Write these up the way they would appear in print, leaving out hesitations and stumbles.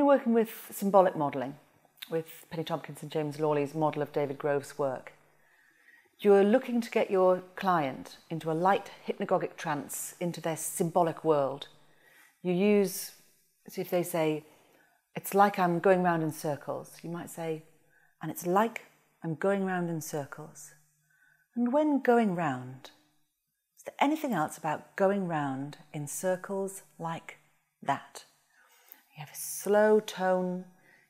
you're working with symbolic modelling, with Penny Tompkins and James Lawley's model of David Grove's work, you're looking to get your client into a light hypnagogic trance, into their symbolic world. You use, so if they say, it's like I'm going round in circles, you might say, and it's like I'm going round in circles. And when going round, is there anything else about going round in circles like that? You have a slow tone,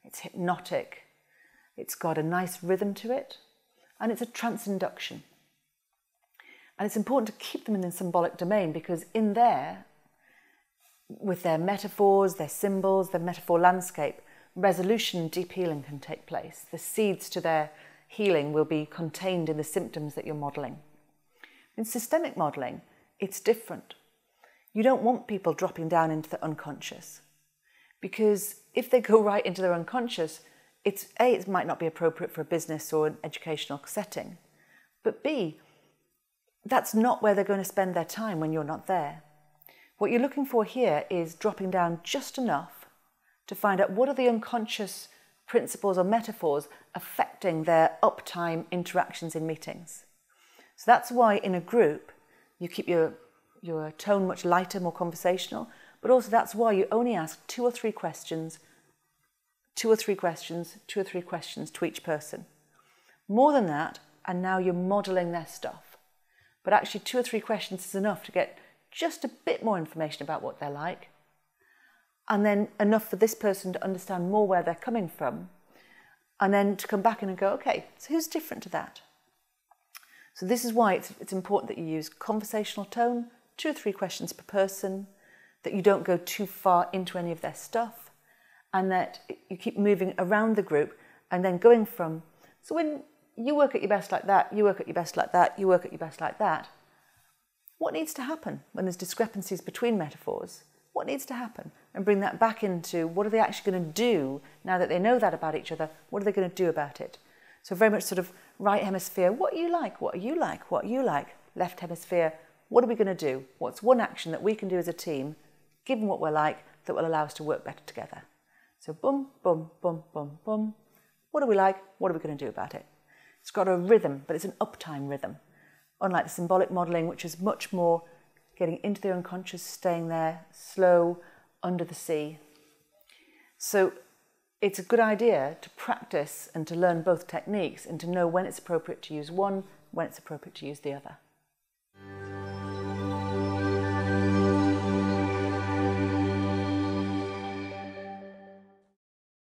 it's hypnotic, it's got a nice rhythm to it, and it's a trance induction. And it's important to keep them in the symbolic domain, because in there, with their metaphors, their symbols, their metaphor landscape, resolution and deep healing can take place. The seeds to their healing will be contained in the symptoms that you're modelling. In systemic modelling, it's different. You don't want people dropping down into the unconscious, because if they go right into their unconscious, it might not be appropriate for a business or an educational setting, but B, that's not where they're going to spend their time when you're not there. What you're looking for here is dropping down just enough to find out what are the unconscious principles or metaphors affecting their uptime interactions in meetings. So that's why in a group you keep your tone much lighter, more conversational, but also that's why you only ask 2 or 3 questions to each person. More than that, and now you're modelling their stuff. But actually 2 or 3 questions is enough to get just a bit more information about what they're like, and then enough for this person to understand more where they're coming from, and then to come back in and go, okay, so who's different to that? So this is why it's important that you use conversational tone, 2 or 3 questions per person, that you don't go too far into any of their stuff, and that you keep moving around the group and then going from, so when you work at your best like that, you work at your best like that, you work at your best like that, what needs to happen when there's discrepancies between metaphors? What needs to happen? And bring that back into what are they actually going to do now that they know that about each other? What are they going to do about it? So very much sort of right hemisphere, what are you like? What are you like? What are you like? Left hemisphere, what are we going to do? What's one action that we can do as a team, given what we're like, that will allow us to work better together? So boom, boom, boom, boom, boom. What are we like? What are we going to do about it? It's got a rhythm, but it's an uptime rhythm. Unlike the symbolic modelling, which is much more getting into the unconscious, staying there, slow, under the sea. So it's a good idea to practice and to learn both techniques and to know when it's appropriate to use one, when it's appropriate to use the other.